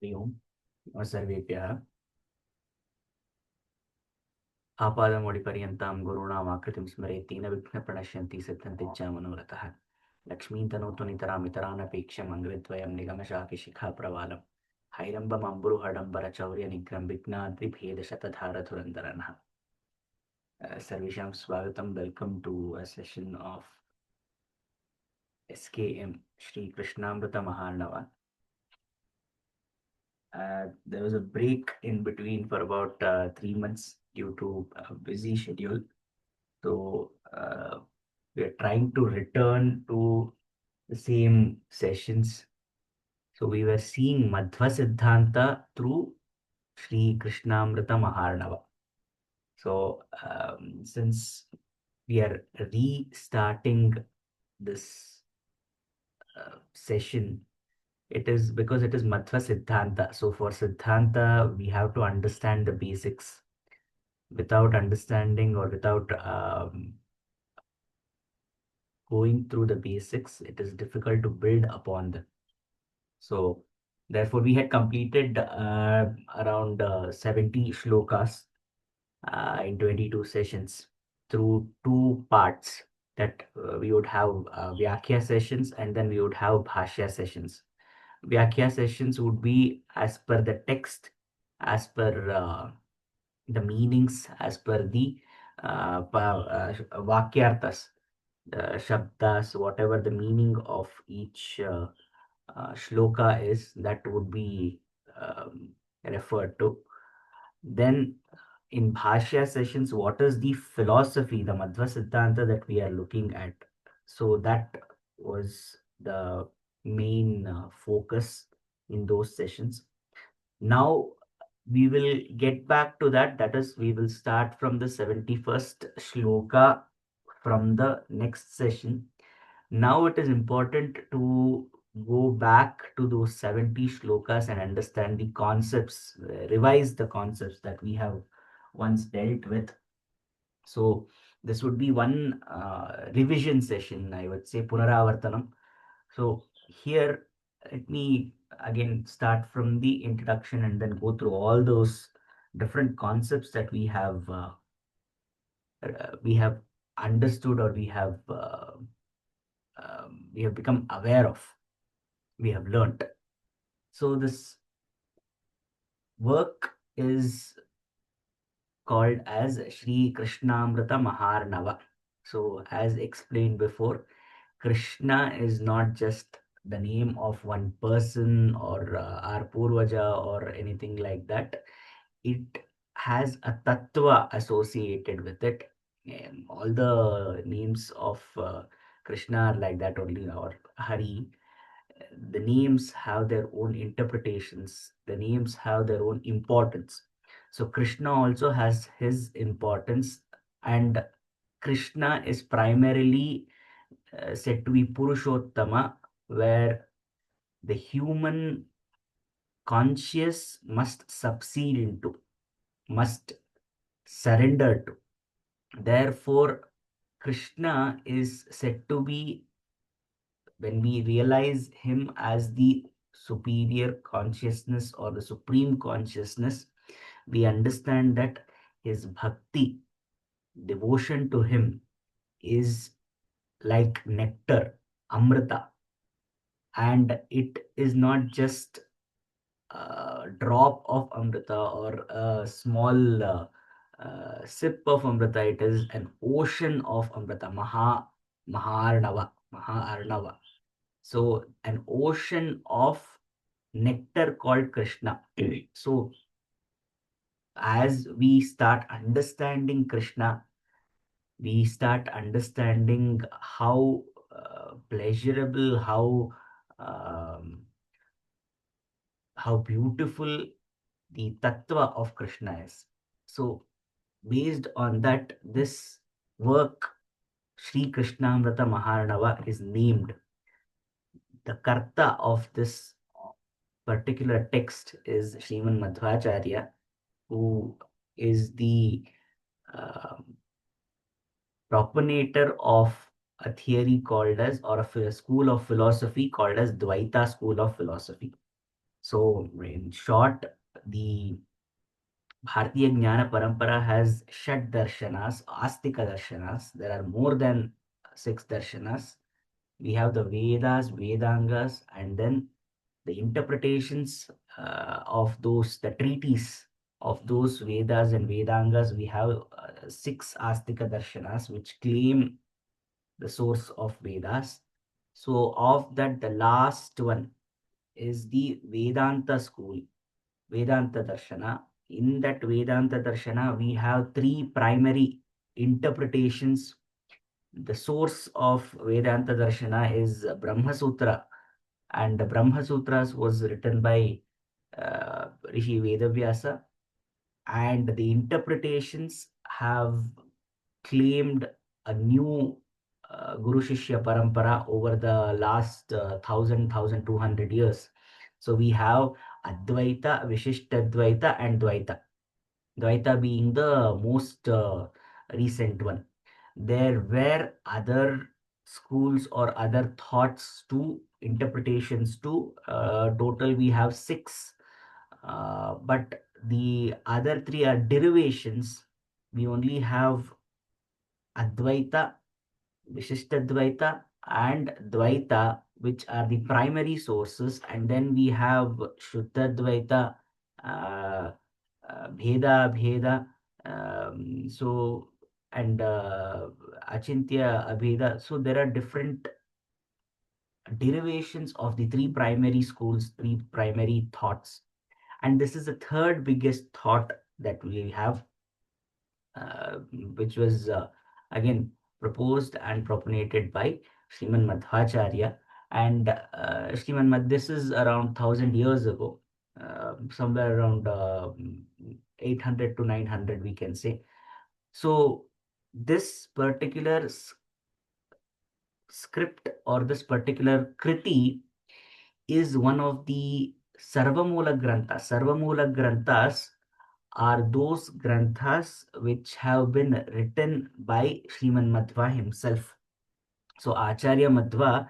हरि ओम् सर्वेभ्यः आपादमौलिपर्यन्तां गुरूणामाकृतिं स्मरेत् तेन विघ्नप्रणश्यन्ति सिद्धन्ति च मनोरथः लक्ष्मीं तनोतु नितरामितरानपेक्ष्यम् अङ्घ्रिद्वयं निगमशाखिशिखाप्रवालं हैरम्बमम्बुरुहडम्बरचौर्यनिघ्नं विघ्नाद्रिभेदशतधारधुरन्धरनः सर्वेषां स्वागतं. Welcome to a session of SKM Shri Krishnamrita Maharnava. There was a break in between for about 3 months due to a busy schedule. So we are trying to return to the same sessions. So we were seeing Madhva Siddhanta through Sri Krishnamrita Maharnava. So since we are restarting this session, it is because it is Madhva Siddhanta. So for Siddhanta, we have to understand the basics. Without understanding or without going through the basics, it is difficult to build upon them. So therefore, we had completed around 70 shlokas in 22 sessions through two parts, that we would have Vyakhya sessions and then we would have Bhashya sessions. Vyakhya sessions would be as per the text, as per the meanings, as per the Vakyarthas, the Shabdas, whatever the meaning of each shloka is, that would be referred to. Then in Bhashya sessions, what is the philosophy, the Madhva Siddhanta that we are looking at? So that was the main focus in those sessions. Now we will get back to that. That is, we will start from the 71st shloka from the next session. Now it is important to go back to those 70 shlokas and understand the concepts, revise the concepts that we have once dealt with. So this would be one revision session, I would say, Punaravartanam. So here, let me again start from the introduction and then go through all those different concepts that we have understood, or we have become aware of, we have learnt. So this work is called as Shri Krishnamrita Maharnava. So as explained before, Krishna is not just the name of one person or our Purvaja or anything like that. It has a tattva associated with it. All the names of Krishna are like that only, or Hari. The names have their own interpretations, the names have their own importance. So Krishna also has his importance, and Krishna is primarily said to be Purushottama, where the human conscious must succeed into, must surrender to. Therefore, Krishna is said to be, when we realize him as the superior consciousness or the supreme consciousness, we understand that his bhakti, devotion to him, is like nectar, amrita, and it is not just a drop of amrita or a small sip of amrita. It is an ocean of amrita, maha arnava. So an ocean of nectar called Krishna. So as we start understanding Krishna, we start understanding how pleasurable, um, how beautiful the tattva of Krishna is. So based on that, this work, Sri Krishnamrita Maharnava, is named. The karta of this particular text is Sriman Madhvacharya, who is the um propagator of a theory called as, or a school of philosophy called as Dvaita school of philosophy. So, in short, the Bharatiya Jnana Parampara has Shat Darshanas, Astika Darshanas. There are more than six Darshanas. We have the Vedas, Vedangas, and then the interpretations of those, the treaties of those Vedas and Vedangas. We have six Astika Darshanas which claim the source of Vedas. So, of that, the last one is the Vedanta school, Vedanta Darshana. In that Vedanta Darshana, we have three primary interpretations. The source of Vedanta Darshana is Brahma Sutra, and the Brahma Sutras was written by Rishi Vedavyasa, and the interpretations have claimed a new Guru Shishya Parampara over the last 1,200 years. So we have Advaita, Vishishtadvaita, and Dvaita. Dvaita being the most recent one. There were other schools or other thoughts too, interpretations too. Total, we have six, but the other three are derivations. We only have Advaita, Vishishtadvaita, and Dvaita, which are the primary sources, and then we have Shuddhadvaita, uh, Bheda, Bheda, so and Achintya, Abheda. So there are different derivations of the three primary schools, three primary thoughts, and this is the third biggest thought that we have, which was again proposed and propagated by Sriman Madhvacharya. And this is around 1,000 years ago, somewhere around 800 to 900, we can say. So, this particular script or this particular kriti is one of the Sarvamula Granthas. Sarvamula Granthas are those granthas which have been written by Sriman Madhva himself. So Acharya Madhva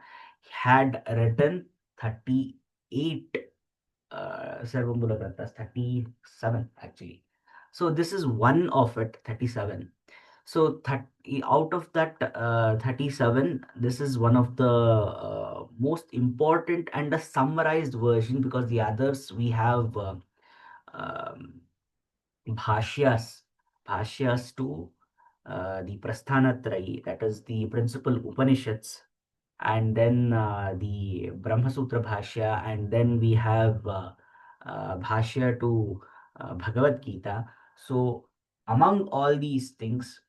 had written 38 Sarvamula Granthas, 37 actually. So this is one of it, 37. So 30, out of that 37, this is one of the most important and a summarized version, because the others we have um, bhashyas, bhashyas to the Prasthanatrayi, that is the principal Upanishads, and then the Brahma Sutra Bhashya, and then we have Bhashya to Bhagavad Gita. So, among all these things,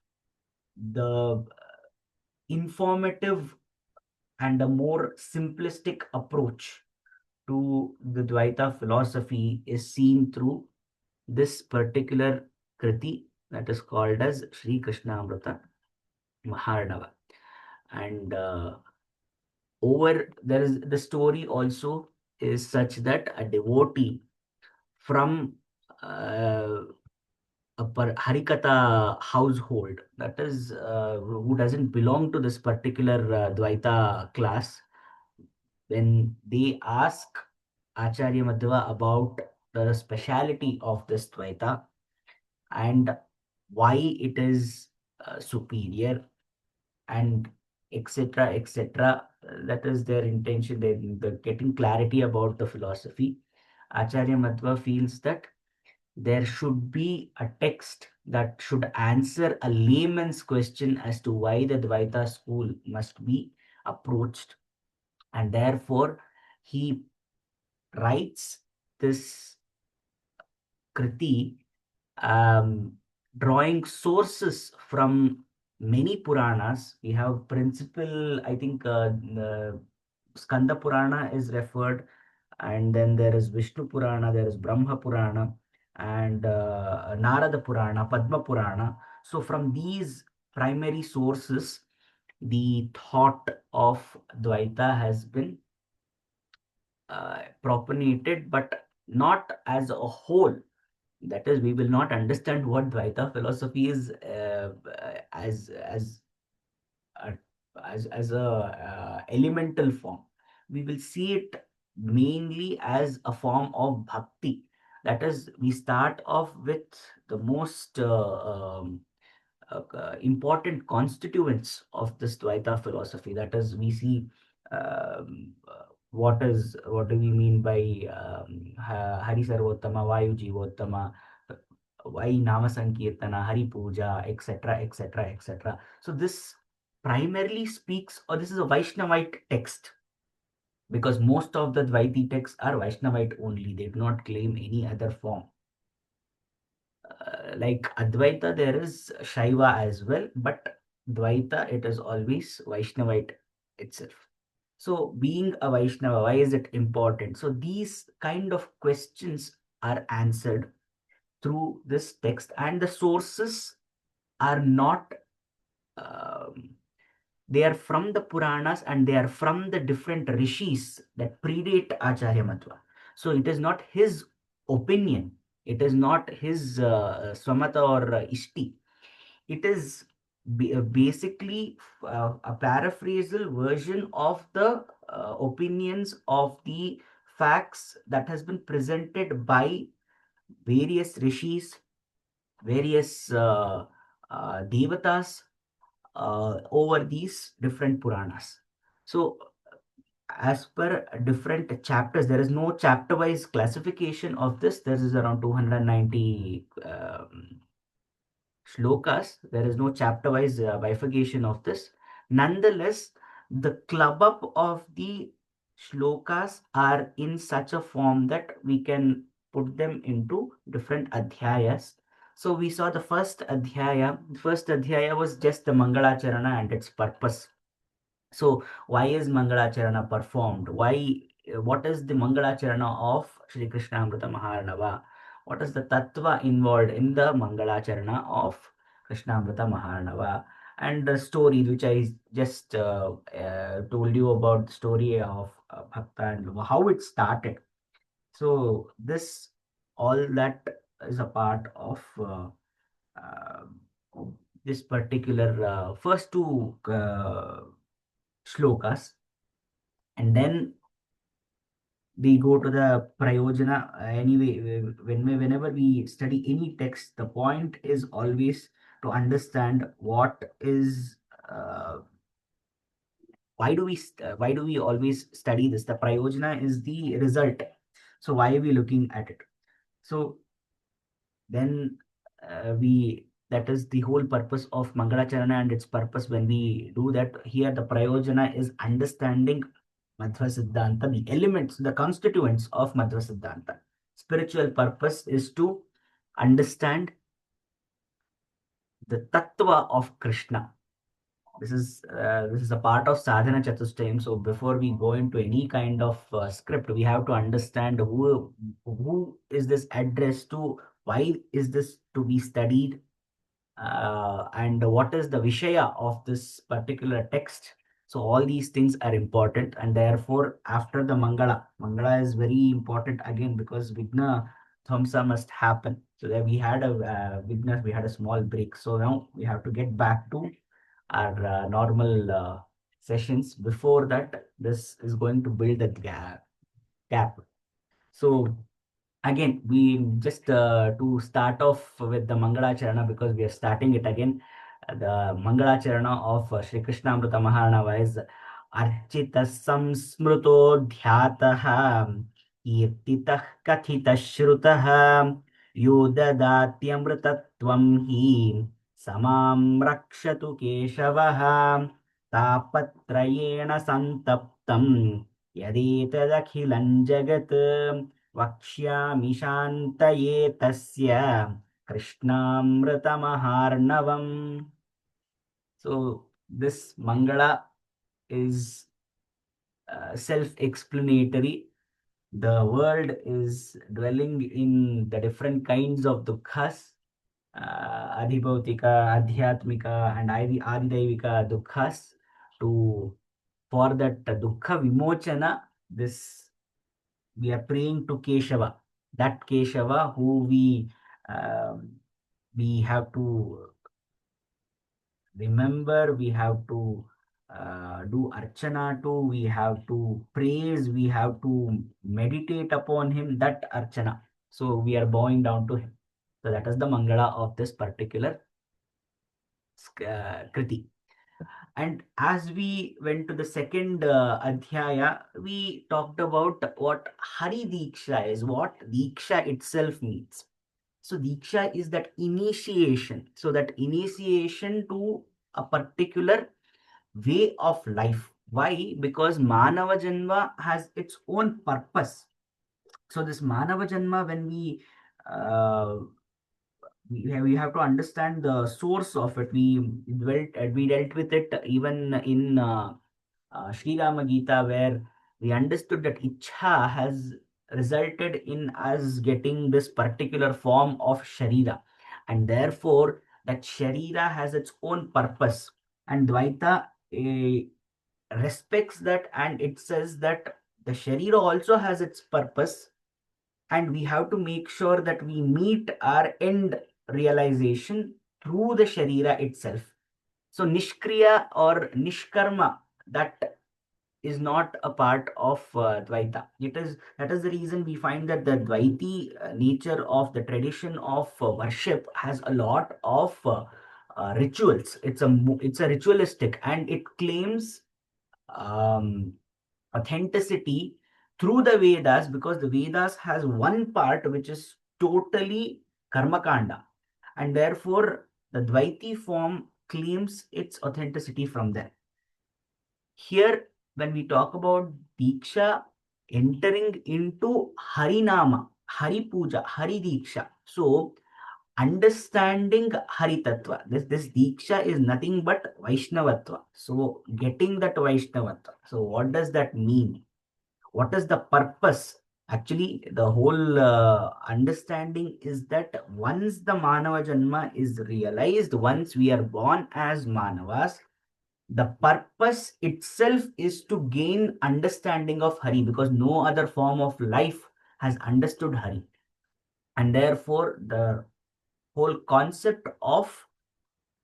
the informative and a more simplistic approach to the Dvaita philosophy is seen through this particular kriti that is called as Sri Krishna Amrita Maharnava. And over there is the story also is such that a devotee from uh, a Harikatha household, that is who doesn't belong to this particular Dvaita class, when they ask Acharya Madhva about the speciality of this Dvaita and why it is superior, and etc., etc. That is their intention. They're getting clarity about the philosophy. Acharya Madhva feels that there should be a text that should answer a layman's question as to why the Dvaita school must be approached. And therefore, he writes this kriti, um, drawing sources from many Puranas. We have principal, I think, Skanda Purana is referred, and then there is Vishnu Purana, there is Brahma Purana, and Narada Purana, Padma Purana. So, from these primary sources, the thought of Dvaita has been propagated, but not as a whole. That is, we will not understand what Dvaita philosophy is a, as a elemental form. We will see it mainly as a form of bhakti. That is, we start off with the most important constituents of this Dvaita philosophy. That is, we see what do we mean by Hari Sarvottama, Vayu Jivottama, why Nama Sankirtana, Hari Puja, etc., etc., etc. So this primarily speaks, or this is a Vaishnavite text, because most of the Dvaiti texts are Vaishnavite only. They do not claim any other form. Like Advaita, there is Shaiva as well, but Dvaita, it is always Vaishnavite itself. So, being a Vaishnava, why is it important? So, these kind of questions are answered through this text, and the sources are not um, they are from the Puranas, and they are from the different rishis that predate Acharya Madhva. So it is not his opinion, it is not his Swamata or Ishti. It is basically a paraphrasal version of the opinions of the facts that has been presented by various rishis, various devatas over these different Puranas. So, as per different chapters, there is no chapter wise classification of this. There is around 290 shlokas. There is no chapter wise bifurcation of this. Nonetheless, the club up of the shlokas are in such a form that we can put them into different adhyayas. So we saw the first adhyaya. The first adhyaya was just the Mangalacharana and its purpose. So why is Mangalacharana performed? What is the Mangalacharana of Sri Krishnamrita Maharnava? What is the tattva involved in the Mangalacharana of Krishnamrita Maharnava? And the story which I just told you about, the story of Bhakta and how it started. So this, all that is a part of uh, this particular first two shlokas, and then we go to the prayojana. Anyway, whenever we study any text, the point is always to understand what is why do we always study this. The prayojana is the result. So why are we looking at it? So then we that is the whole purpose of Mangalacharana, and its purpose. When we do that, here the prayojana is understanding Madhva Siddhanta, the elements, the constituents of Madhva Siddhanta. Spiritual purpose is to understand the tattva of Krishna. This is a part of sadhana chatushtayam. So before we go into any kind of script, we have to understand who is this addressed to, why is this to be studied, and what is the vishaya of this particular text. So all these things are important, and therefore after the Mangala is very important again, because Vigna Thamsa must happen. So that we had a Vigna, we had a small break. So now we have to get back to our normal sessions. Before that, this is going to build a gap. So again, we just to start off with the Mangalacharana, because we are starting it again. The Mangalacharana of Sri Krishnamrita Maharnava is Archita Samsmruto Dhyatah Kirtitah Kathitah Shrutah Yodadathyamrutatvam hi Samam Rakshatu Keshavah Tapatrayena Santaptam Yadetadakhilan Jagat वक्ष्यामि शान्तये तस्य कृष्णामृतमहार्णवम्. So this Mangala is self-explanatory. The world is dwelling in the different kinds of dukkhas, adhibautika, adhyatmika, and adidaivika dukkhas. To For that dukkha vimochana, this we are praying to Keshava, that Keshava who um, we have to remember, we have to do archana to, we have to praise, we have to meditate upon him, that archana. So we are bowing down to him. So that is the Mangala of this particular Kriti. And as we went to the second adhyaya, we talked about what Hari Diksha is, what Diksha itself means. So Diksha is that initiation. So that initiation to a particular way of life. Why? Because Manava Janma has its own purpose. So this Manava Janma, when uh, we have to understand the source of it. We dealt with it even in Sri Rama Gita, where we understood that Ichha has resulted in us getting this particular form of Sharira, and therefore that Sharira has its own purpose, and Dvaita respects that, and it says that the Sharira also has its purpose, and we have to make sure that we meet our end realization through the Sharira itself. So Nishkriya or Nishkarma, that is not a part of Dvaita. That is the reason we find that the Dvaiti nature of the tradition of worship has a lot of rituals. It's a ritualistic, and it claims um, authenticity through the Vedas, because the Vedas has one part which is totally karmakanda, and therefore the Dvaiti form claims its authenticity from there. Here, when we talk about Diksha, entering into Harinama, Hari Puja, Hari Diksha. So, understanding Hari Tattva. This Diksha is nothing but Vaishnavatva. So, getting that Vaishnavatva. So, what does that mean? What is the purpose? Actually, the whole understanding is that once the Manava Janma is realized, once we are born as Manavas, the purpose itself is to gain understanding of Hari, because no other form of life has understood Hari. And therefore, the whole concept of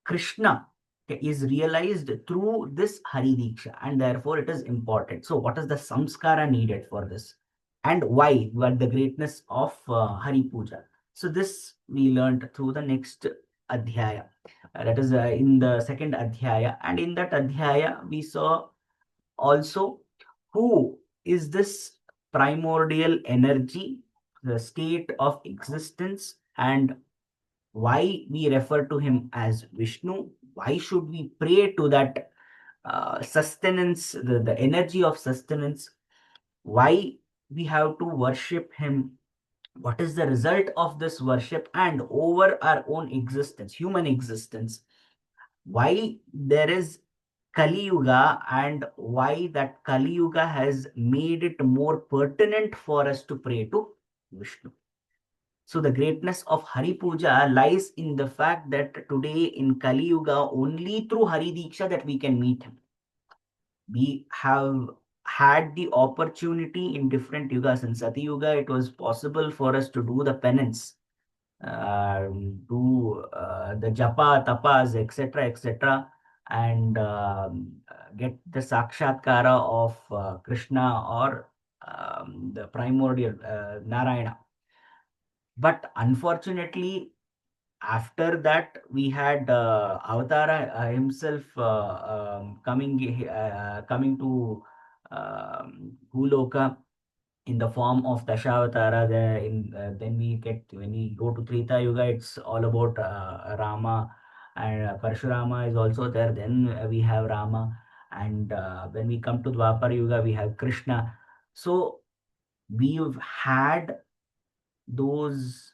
Krishna is realized through this Hari Diksha, and therefore it is important. So, what is the samskara needed for this? And why? What the greatness of Hari Puja? So, this we learned through the next adhyaya. That is in the second adhyaya. And in that adhyaya, we saw also who is this primordial energy, the state of existence, and why we refer to him as Vishnu. Why should we pray to that sustenance, the energy of sustenance? Why we have to worship him? What is the result of this worship and over our own existence, human existence? Why there is Kali Yuga, and why that Kali Yuga has made it more pertinent for us to pray to Vishnu. So the greatness of Hari Puja lies in the fact that today in Kali Yuga, only through Hari Diksha that we can meet him. We have had the opportunity in different yugas. In Sati Yuga, it was possible for us to do the penance, do the japa, tapas, etc., etc., and get the sakshatkara of Krishna or the primordial Narayana. But unfortunately, after that, we had Avatara himself coming to Bhuloka in the form of Dashavatara. When we go to Treta Yuga, it's all about Rama, and Parshurama is also there. Then we have Rama, and when we come to Dwapar Yuga, we have Krishna. So we've had those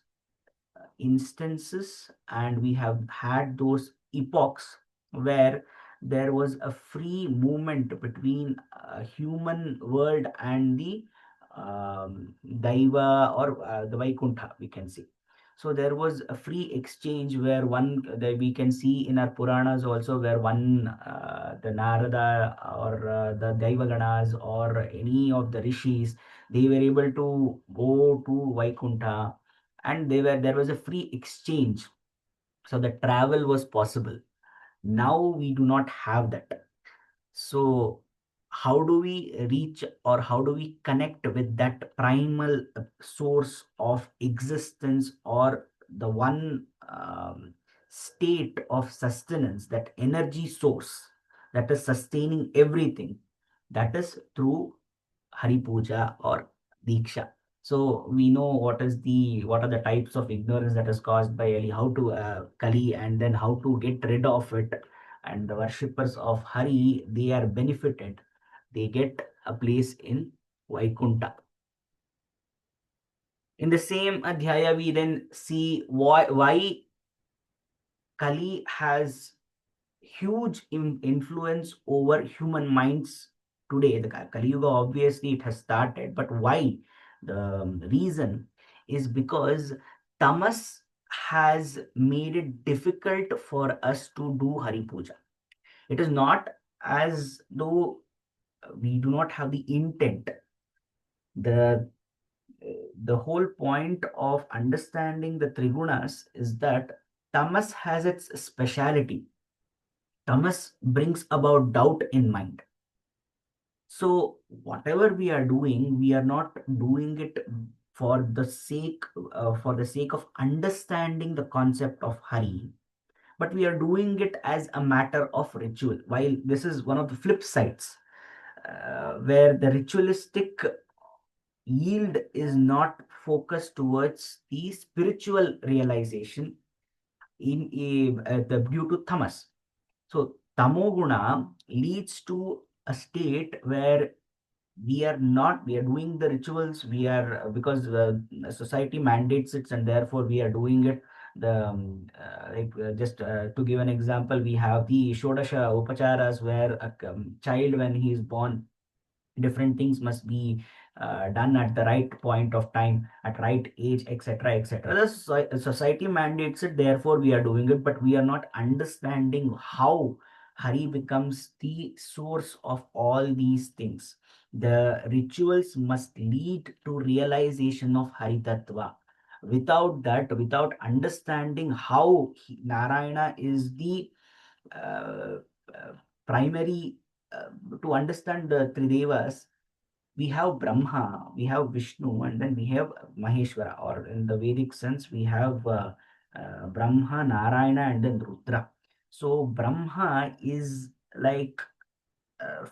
instances, and we have had those epochs where there was a free movement between human world and the Daiva, or the Vaikuntha, we can say. So there was a free exchange where one that we can see in our Puranas also, where one the Narada or the Daiva Ganas or any of the rishis, they were able to go to Vaikuntha, and there was a free exchange, so the travel was possible. Now we do not have that. So, how do we reach or how do we connect with that primal source of existence, or the one state of sustenance, that energy source that is sustaining everything? That is through Hari Puja or Diksha. So we know what are the types of ignorance that is caused by how to Kali, and then how to get rid of it. And the worshippers of Hari, they are benefited. They get a place in Vaikunta. In the same adhyaya, we then see why Kali has huge influence over human minds today. The Kali Yuga, obviously, it has started, but why? The reason is because tamas has made it difficult for us to do Hari Puja. It is not as though we do not have the intent. The the whole point of understanding the Trigunas is that tamas has its speciality. Tamas brings about doubt in mind. So whatever we are doing, we are not doing it for the sake of understanding the concept of Hari, but we are doing it as a matter of ritual. While this is one of the flip sides, where the ritualistic yield is not focused towards the spiritual realization due to tamas. So tamoguna leads to a state where we are doing the rituals, we are because society mandates it, and therefore we are doing it. The just to give an example, we have the shodasha upacharas, where a child, when he is born, different things must be done at the right point of time, at right age, etc., etc. The society mandates it, therefore we are doing it, but we are not understanding how Hari becomes the source of all these things. The rituals must lead to realization of Hari Tattva. Without that, without understanding how Narayana is the uh, uh, primary, uh, to understand the Tridevas, we have Brahma, we have Vishnu, and then we have Maheshwara, or in the Vedic sense, we have Brahma, Narayana, and then Rudra. So Brahma is like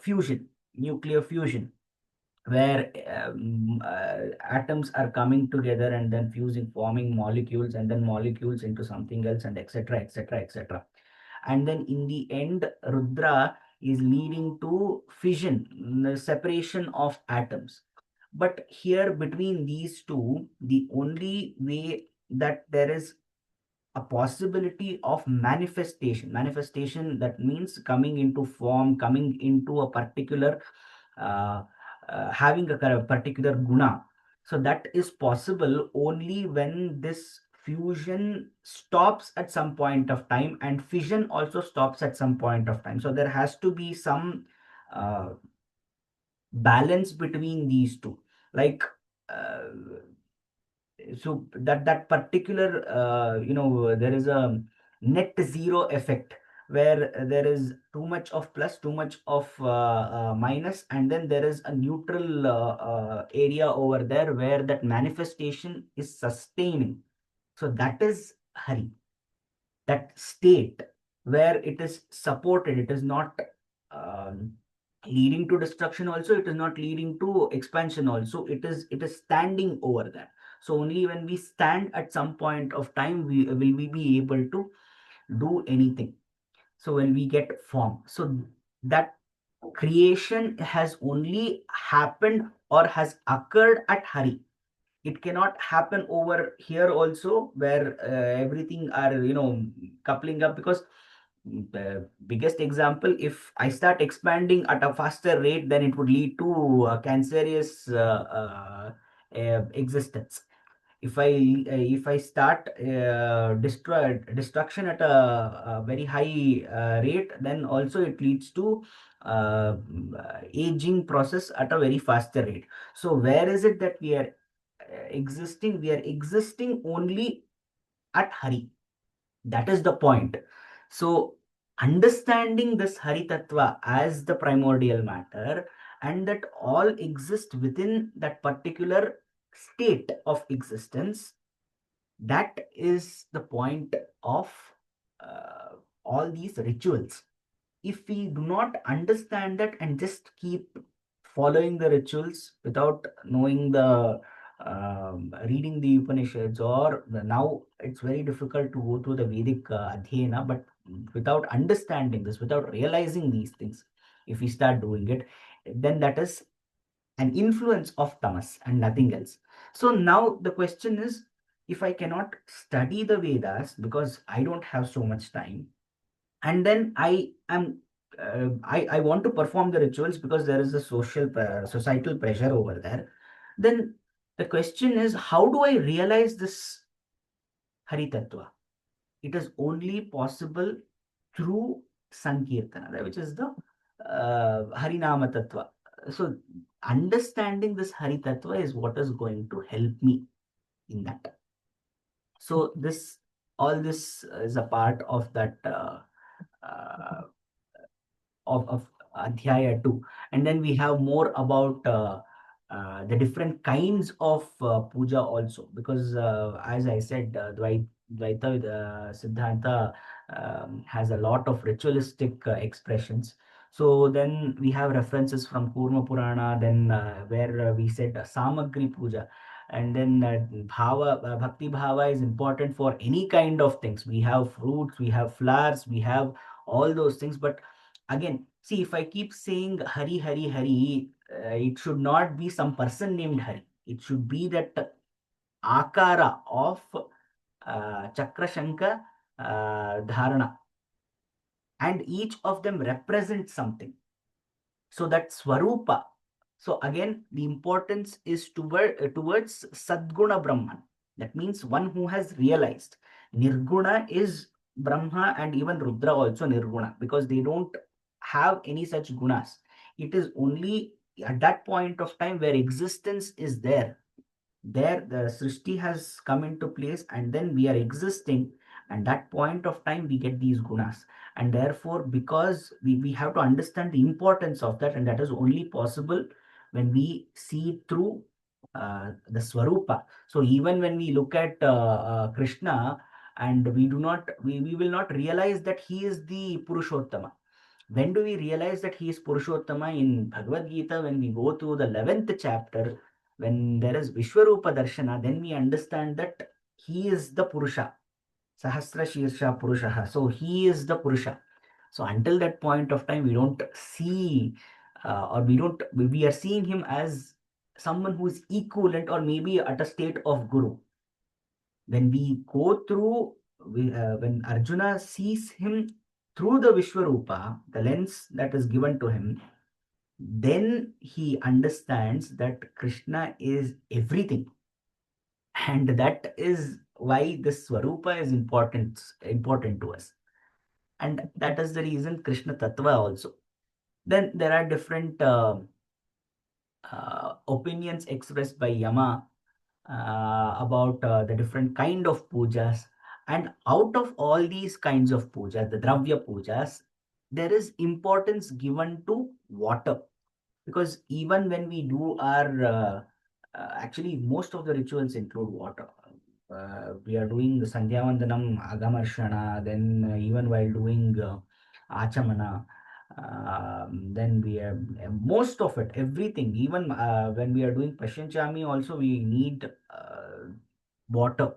fusion, nuclear fusion, where atoms are coming together and then fusing, forming molecules, and then molecules into something else, and etc., etc., etc. And then in the end, Rudra is leading to fission, the separation of atoms. But here, between these two, the only way that there is a possibility of manifestation, that means coming into form, coming into a particular uh, having a particular guna. So that is possible only when this fusion stops at some point of time, and fission also stops at some point of time. So there has to be some uh, balance between these two. Like uh, so that particular there is a net zero effect, where there is too much of plus, too much of minus, and then there is a neutral area over there where that manifestation is sustaining. So that is Hari, that state where it is supported. It is not um, leading to destruction also, it is not leading to expansion also, it is standing over that. So only when we stand at some point of time, we be able to do anything. So when we get form, so that creation has only happened or has occurred at Hari. It cannot happen over here also, where everything are coupling up, because the biggest example, if I start expanding at a faster rate, then it would lead to cancerous existence. If I start destruction at a very high rate, then also it leads to aging process at a very faster rate. So where is it that we are existing? We are existing only at Hari. That is the point. So Understanding this Hari Tattva as the primordial matter, and that all exist within that particular state of existence, that is the point of uh, all these rituals. If we do not understand that and just keep following the rituals without knowing the reading the Upanishads, or now it's very difficult to go through the Vedic Adhyayana, but without understanding this, without realizing these things, if we start doing it, then that is an influence of tamas and nothing else. So now the question is, if I cannot study the Vedas because I don't have so much time, and then I am I want to perform the rituals because there is a societal pressure over there, then the question is, how do I realize this Hari Tattva? It is only possible through Sankirtana, right, which is the Harinama Tattva. So understanding this Hari Tattva is what is going to help me in that. So this, all this is a part of that uh, of Adhyaya 2. And then we have more about the different kinds of puja also, because as I said, Dvaita Siddhanta has a lot of ritualistic expressions. So then we have references from Kurma Purana, then where we said Samagri Puja. And then Bhakti Bhava is important for any kind of things. We have fruits, we have flowers, we have all those things. But again, see, if I keep saying Hari, Hari, Hari, it should not be some person named Hari. It should be that akara of Chakra Shanka Dharana. And each of them represents something. So that Swarupa. So again, the importance is towards Sadguna Brahman. That means one who has realized. Nirguna is Brahma and even Rudra also Nirguna, because they don't have any such gunas. It is only at that point of time where existence is there, the srishti has come into place, and then we are existing, and that point of time we get these gunas. And therefore, because we have to understand the importance of that, and that is only possible when we see it through the swarupa. So even when we look at Krishna, and we will not realize that he is the Purushottama. When do we realize that he is Purushottama? In Bhagavad Gita, when we go to the 11th chapter, when there is Vishwarupa Darshana, then we understand that he is the Purusha. Sahasra Shirsha Purusha. So he is the Purusha. So until that point of time, we don't see, or we are seeing him as someone who is equivalent, or maybe at a state of Guru. When we go through, when Arjuna sees him through the Vishwarupa, the lens that is given to him, then he understands that Krishna is everything. And that is why this Swarupa is important to us. And that is the reason Krishna Tattva also. Then there are different opinions expressed by Yama about the different kind of pujas. And out of all these kinds of pujas, the Dravya pujas, there is importance given to water, because even when we do our actually most of the rituals include water. We are doing the Sandhya Vandanam, Agamarshana, then even while doing Achamana, then we have most of it, everything, even when we are doing Pashanchami also, we need water.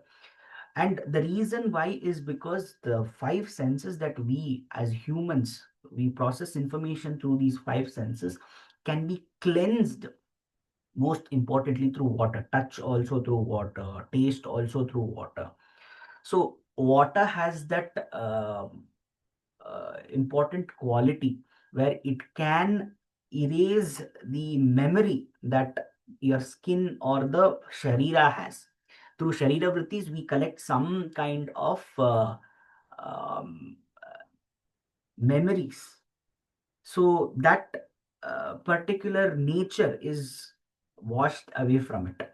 And the reason why is because the five senses that we as humans, we process information through these five senses, can be cleansed most importantly through water. Touch also through water, taste also through water. So water has that important quality where it can erase the memory that your skin or the sharira has. Through sharira vrittis, we collect some kind of um, memories. So that particular nature is washed away from it.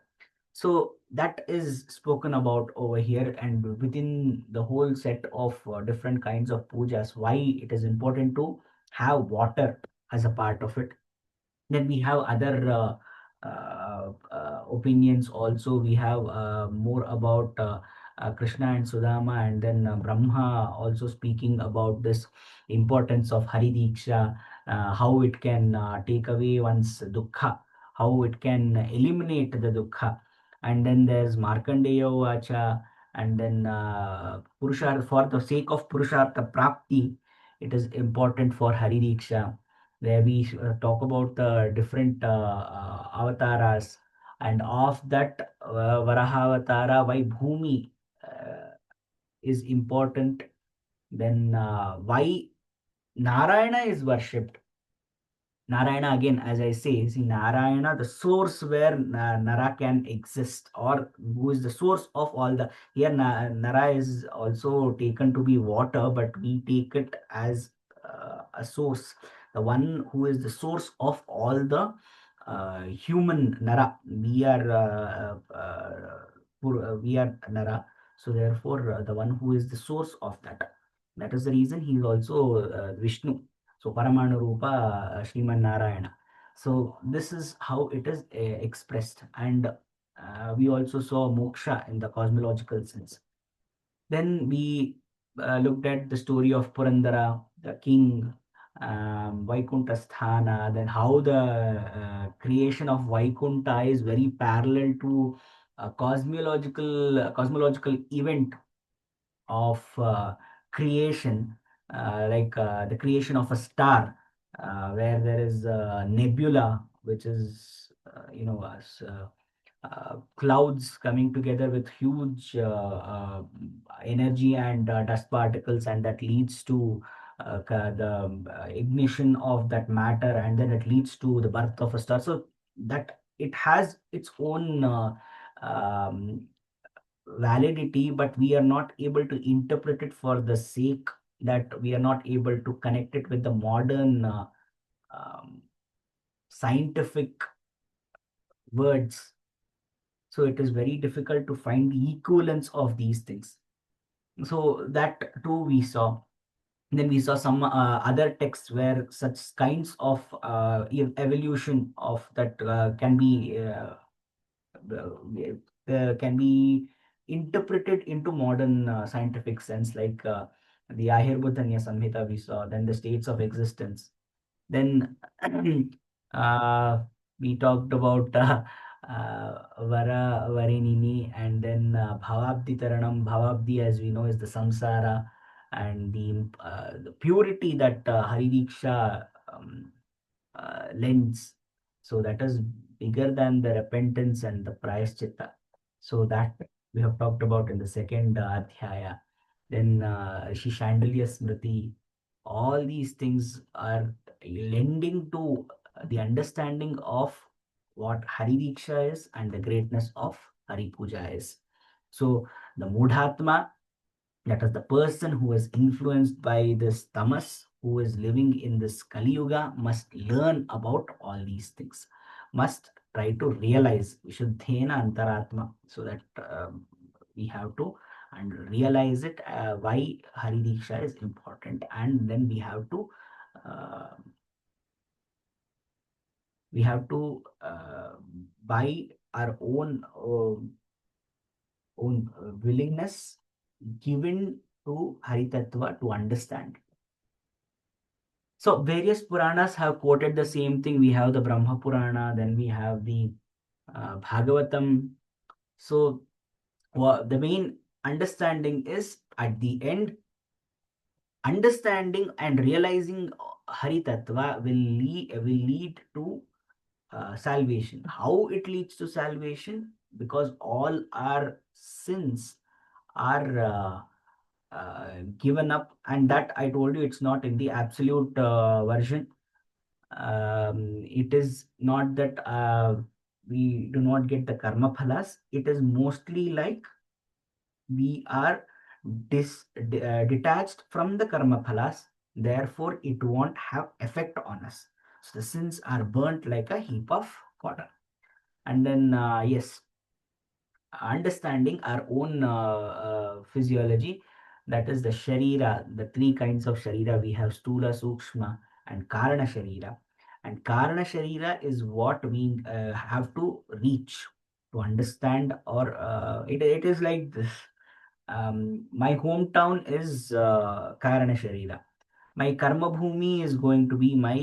So that is spoken about over here, and within the whole set of different kinds of pujas, why it is important to have water as a part of it. Then we have other opinions also. We have more about Krishna and Sudama, and then Brahma also speaking about this importance of Hari Diksha, how it can take away one's dukkha, how it can eliminate the dukkha. And then there's Markandeya Vacha, and then Purushartha, for the sake of Purushartha Prapti, it is important for Hari Diksha, where we talk about the different avatars, and of that Varaha avatara, why Bhumi is important, then why Narayana is worshipped. Narayana, again, as I say, see, Narayana, the source where Nara can exist, or who is the source of all the. Here, Nara is also taken to be water, but we take it as a source, the one who is the source of all the human Nara. We are we are Nara, so therefore, the one who is the source of that. That is the reason he is also Vishnu. So Paramanu Rupa Sriman Narayana. So this is how it is expressed, and we also saw moksha in the cosmological sense. Then we looked at the story of Purandara, the king, Vaikuntha Sthana, then how the creation of Vaikuntha is very parallel to a cosmological event of creation, like the creation of a star, where there is a nebula, which is, clouds coming together with huge energy and dust particles, and that leads to the ignition of that matter, and then it leads to the birth of a star. So that it has its own um, validity, but we are not able to interpret it for the sake that we are not able to connect it with the modern um, scientific words. So it is very difficult to find the equivalence of these things. So that too we saw. Then we saw some other texts where such kinds of evolution of that can be interpreted into modern scientific sense, like the Ayurveda Samhita we saw, then the states of existence. Then uh, we talked about Vara Varinini, and then Bhavabdi Taranam. Bhavabdi, as we know, is the samsara, and the purity that Hari Diksha lens. So that is bigger than the repentance and the prayaschitta. So that we have talked about in the second adhyaya. Then Shishandalya Smriti. All these things are lending to the understanding of what Hari Diksha is and the greatness of Hari Puja is. So the Mudhatma, that is the person who is influenced by this tamas, who is living in this Kali Yuga, must learn about all these things, must try to realize Vishuddhena Antaratma, so that we have to and realize it, why Hari Diksha is important, and then uh, we have to by our own willingness given to Hari Tattva to understand. So various Puranas have quoted the same thing. We have the Brahma Purana, then we have the Bhagavatam. So the main understanding is, at the end, understanding and realizing Hari Tattva will lead to salvation. How it leads to salvation? Because all our sins are given up, and that I told you, it's not in the absolute version. It is not that we do not get the karma phalas. It is mostly like we are detached from the karma phalas. Therefore, it won't have effect on us. So the sins are burnt like a heap of cotton. And then, yes, understanding our own physiology, that is the Sharira, the three kinds of Sharira. We have Stula, Sukshma, and Karana Sharira. And Karana Sharira is what we have to reach to understand, or it is like this. My hometown is Karana Sharira. My Karma Bhumi is going to be my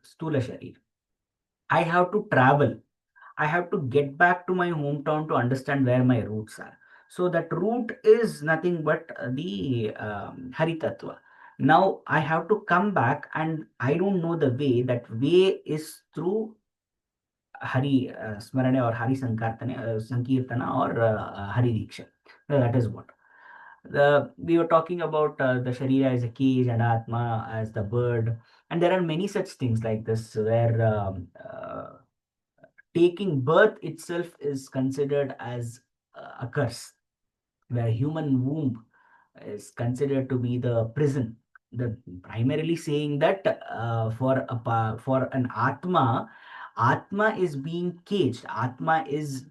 Stula Sharira. I have to travel. I have to get back to my hometown to understand where my roots are. So that root is nothing but the Hari Tattva. Now I have to come back and I don't know the way. That way is through Hari Smarane or Hari Sankirtana or Hari Diksha. That is what. We were talking about the Sharira as a cage and Atma as the bird. And there are many such things like this where taking birth itself is considered as a curse, where human womb is considered to be the prison. The primarily saying that for an atma is being caged. Atma is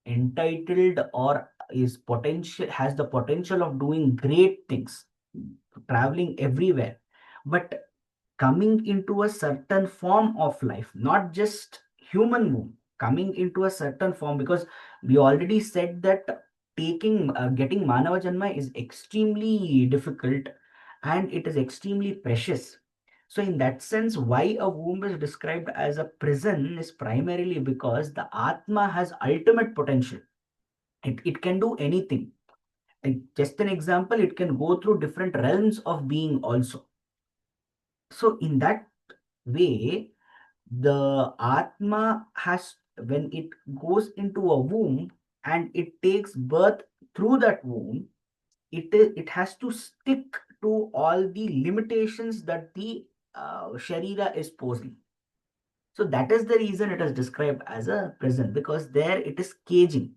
entitled or is potential has the potential of doing great things, traveling everywhere, but coming into a certain form of life, not just human womb, coming into a certain form, because we already said that getting Manava Janma is extremely difficult and it is extremely precious. So, in that sense, why a womb is described as a prison is primarily because the Atma has ultimate potential. It can do anything. Like just an example, it can go through different realms of being also. So, in that way, the Atma has, when it goes into a womb and it takes birth through that womb, it has to stick to all the limitations that the Sharira is posing. So that is the reason it is described as a prison, because there it is caging.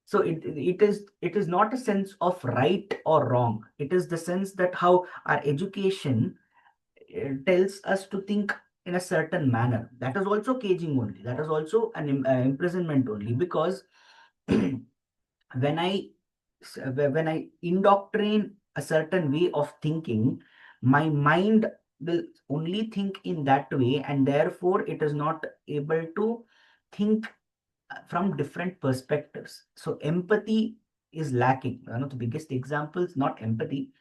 So it is not a sense of right or wrong. It is the sense that how our education tells us to think in a certain manner. That is also caging only. That is also an imprisonment only, because when I indoctrine a certain way of thinking, my mind will only think in that way, and therefore it is not able to think from different perspectives. So empathy is lacking. One of the biggest examples, not empathy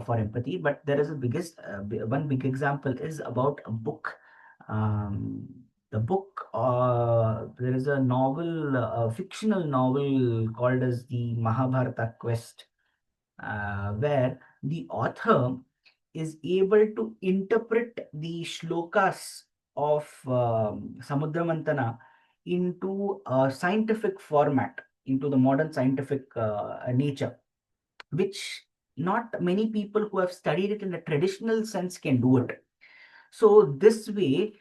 for empathy, but there is a one big example is about a book. Um, the book, there is a novel, a fictional novel called as the Mahabharata Quest, where the author is able to interpret the shlokas of Samudramantana into a scientific format, into the modern scientific nature, which not many people who have studied it in a traditional sense can do it. So this way,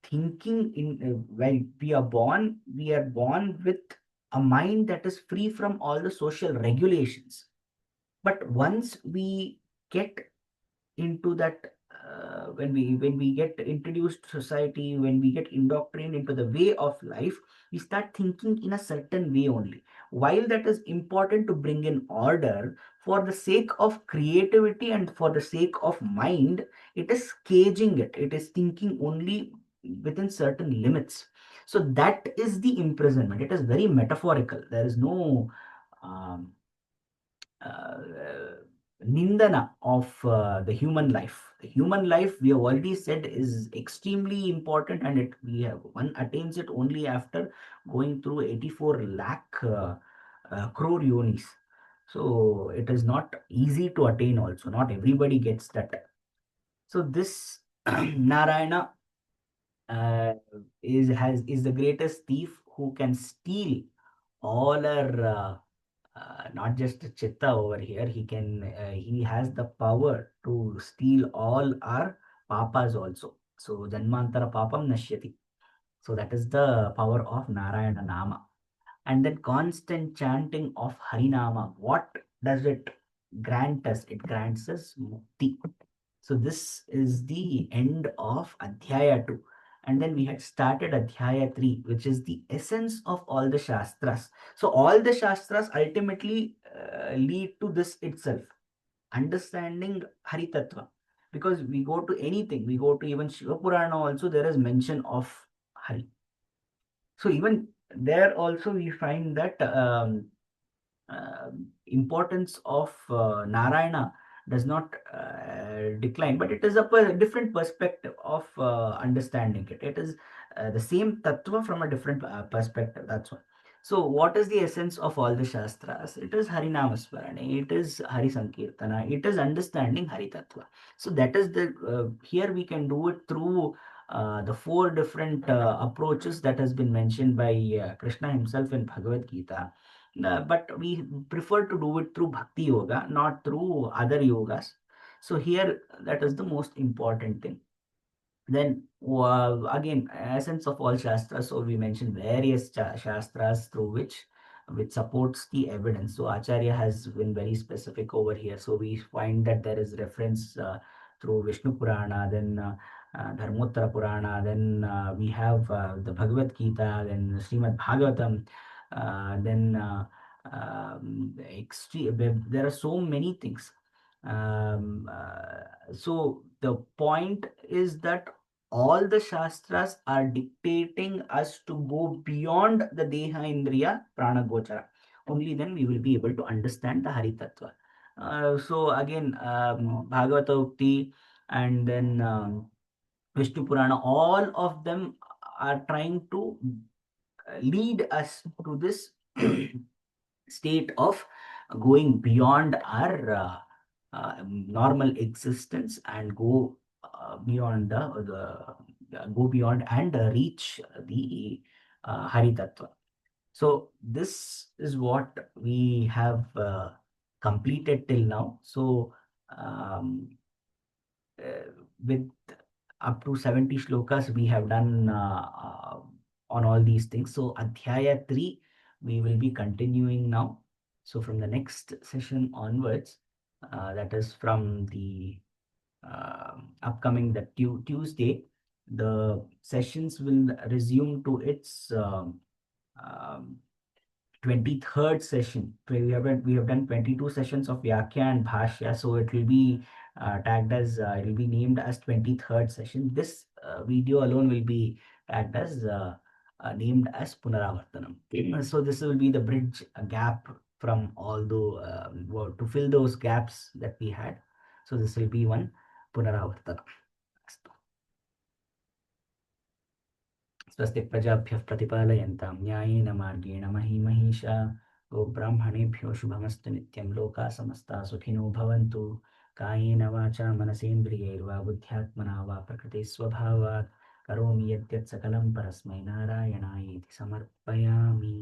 thinking in when we are born with a mind that is free from all the social regulations. But once we get into that, when we get introduced to society, when we get indoctrinated into the way of life, we start thinking in a certain way only. While that is important to bring in order for the sake of creativity and for the sake of mind, it is caging it. It is thinking only within certain limits. So that is the imprisonment. It is very metaphorical. There is no um, uh, nindana of the human life. The human life, we have already said, is extremely important, and one attains it only after going through 84 lakh crore yonis. So it is not easy to attain. Also, not everybody gets that. So this Narayana is the greatest thief who can steal all our not just chitta over here. He has the power to steal all our papas also. So janmantara papam nashyati. So that is the power of Narayana Nama. And then constant chanting of Harinama. What does it grant us? It grants us mukti. So this is the end of Adhyaya 2. And then we had started Adhyaya 3, which is the essence of all the Shastras. So all the Shastras ultimately lead to this itself, understanding Hari Tattva. Because we go to anything, we go to even Shiva Purana also, there is mention of Hari. So even there also we find that importance of Narayana does not decline, but it is a different perspective of understanding it. It is the same tattva from a different perspective. That's why. So, what is the essence of all the Shastras? It is Harinama it is Hari Sankirtana, it is understanding Hari Tattva. So, that is the here we can do it through the four different approaches that has been mentioned by Krishna himself in Bhagavad Gita. But we prefer to do it through bhakti yoga, not through other yogas. So here that is the most important thing. Then again, essence of all shastras. So we mentioned various shastras through which supports the evidence. So Acharya has been very specific over here. So we find that there is reference through Vishnu Purana, then Dharmottara Purana, then we have the Bhagavad Gita, then Srimad Bhagavatam, then there are so many things. So the point is that all the shastras are dictating us to go beyond the Deha Indriya Prana Gochara. Only then we will be able to understand the Hari Tattva. So again, Bhagavata Ukti and then Vishnu Purana, all of them are trying to lead us to this state of going beyond our normal existence and go beyond go beyond and reach the Hari Tattva. So this is what we have completed till now. So um, with up to 70 shlokas we have done on all these things. So Adhyaya 3 we will be continuing now. So from the next session onwards, that is from the upcoming the Tuesday, the sessions will resume to its um, 23rd session. We have done 22 sessions of Vyakya and Bhashya, so it will be tagged as it will be named as 23rd session. This video alone will be tagged as named as Punaravartanam. So this will be the bridge gap from all the to fill those gaps that we had. So this will be one Punaravartanam. स्वस्ति प्रजाभ्यः प्रतिपालयन्तां न्यायेन मार्गेण महीमहीषा गोब्राह्मणेभ्यो शुभमस्तु नित्यं लोकाः समस्ताः सुखिनो भवन्तु कायेन वाचा मनसेन्द्रियैर्वा बुद्ध्यात्मना वा प्रकृते स्वभावात् करोमि यद्यत् सकलं परस्मै नारायणायेति समर्पयामि।